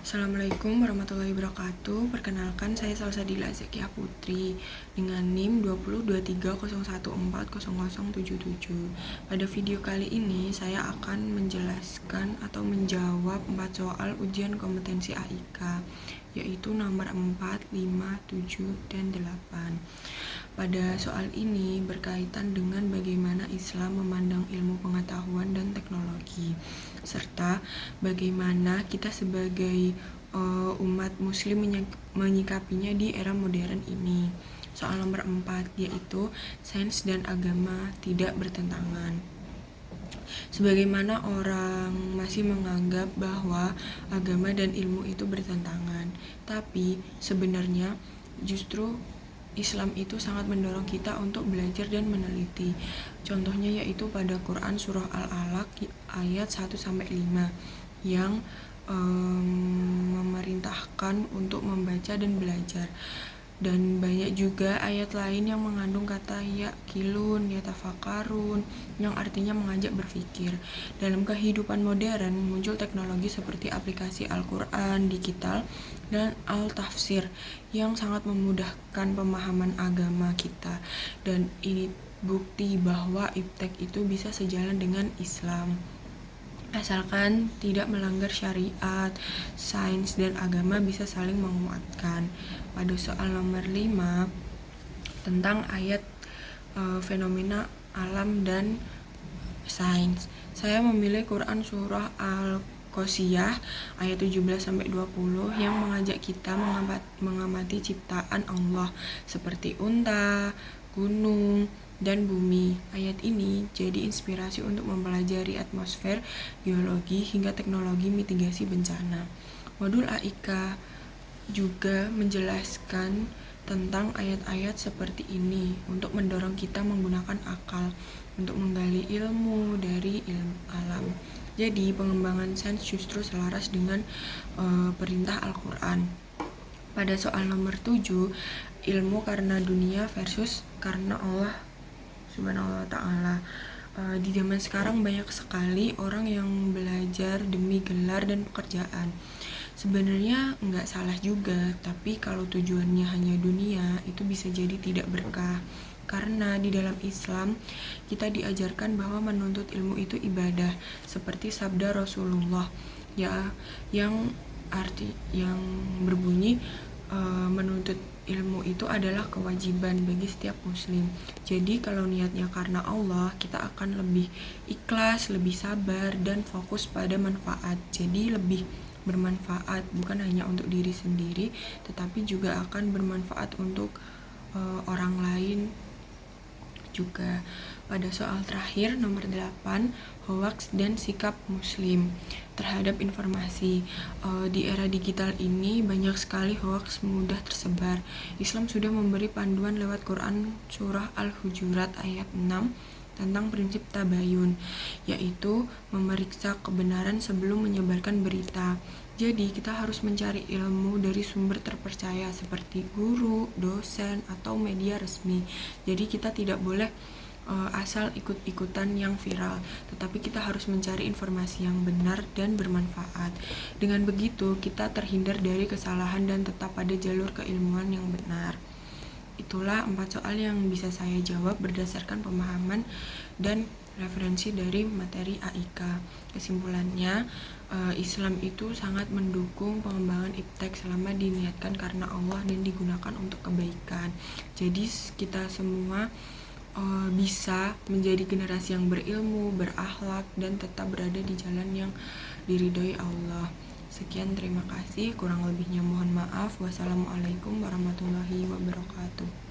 Assalamualaikum warahmatullahi wabarakatuh. Perkenalkan, saya Salsabila Zakiah Putri dengan NIM 202301140077. Pada video kali ini saya akan menjelaskan atau menjawab 4 soal ujian kompetensi AIK, yaitu nomor 4, 5, 7, dan 8. Pada soal ini berkaitan dengan bagaimana Islam memandang ilmu pengetahuan dan teknologi, serta bagaimana kita sebagai umat muslim menyikapinya di era modern ini. Soal nomor 4, yaitu sains dan agama tidak bertentangan. Sebagaimana orang masih menganggap bahwa agama dan ilmu itu bertentangan, tapi sebenarnya justru Islam itu sangat mendorong kita untuk belajar dan meneliti. Contohnya yaitu pada Quran surah Al-Alaq ayat 1-5 yang memerintahkan untuk membaca dan belajar. Dan banyak juga ayat lain yang mengandung kata ya'kilun, yatafakarun, yang artinya mengajak berpikir. Dalam kehidupan modern muncul teknologi seperti aplikasi Al-Quran digital dan Al-Tafsir yang sangat memudahkan pemahaman agama kita. Dan ini bukti bahwa iptek itu bisa sejalan dengan Islam, asalkan tidak melanggar syariat. Sains dan agama bisa saling menguatkan. Pada soal nomor 5 tentang ayat fenomena alam dan sains, saya memilih Quran surah Al-Qasiyah ayat 17-20 yang mengajak kita mengamati ciptaan Allah seperti unta, gunung, dan bumi. Ayat ini jadi inspirasi untuk mempelajari atmosfer, geologi, hingga teknologi mitigasi bencana. Modul AIK juga menjelaskan tentang ayat-ayat seperti ini untuk mendorong kita menggunakan akal untuk menggali ilmu dari ilmu alam. Jadi pengembangan sains justru selaras dengan perintah Al-Quran. Pada soal nomor 7, ilmu karena dunia versus karena Allah Subhanahu wa ta'ala. Di zaman sekarang banyak sekali orang yang belajar demi gelar dan pekerjaan. Sebenarnya nggak salah juga, tapi kalau tujuannya hanya dunia, itu bisa jadi tidak berkah. Karena di dalam Islam kita diajarkan bahwa menuntut ilmu itu ibadah, seperti sabda Rasulullah yang berbunyi menuntut ilmu itu adalah kewajiban bagi setiap muslim. Jadi kalau niatnya karena Allah, kita akan lebih ikhlas, lebih sabar, dan fokus pada manfaat. Jadi lebih bermanfaat bukan hanya untuk diri sendiri, tetapi juga akan bermanfaat untuk orang lain juga. Pada soal terakhir nomor 8, hoax dan sikap muslim terhadap informasi. Di era digital ini banyak sekali hoax mudah tersebar. Islam sudah memberi panduan lewat Quran surah Al-Hujurat ayat 6 tentang prinsip tabayun, yaitu memeriksa kebenaran sebelum menyebarkan berita. Jadi kita harus mencari ilmu dari sumber terpercaya seperti guru, dosen, atau media resmi. Jadi kita tidak boleh asal ikut-ikutan yang viral, tetapi kita harus mencari informasi yang benar dan bermanfaat. Dengan begitu kita terhindar dari kesalahan dan tetap pada jalur keilmuan yang benar. Itulah 4 soal yang bisa saya jawab berdasarkan pemahaman dan referensi dari materi AIK. Kesimpulannya, Islam itu sangat mendukung pengembangan iptek selama diniatkan karena Allah dan digunakan untuk kebaikan. Jadi kita semua bisa menjadi generasi yang berilmu, berakhlak, dan tetap berada di jalan yang diridhoi Allah. Sekian, terima kasih. Kurang lebihnya mohon maaf. Wassalamualaikum warahmatullahi wabarakatuh.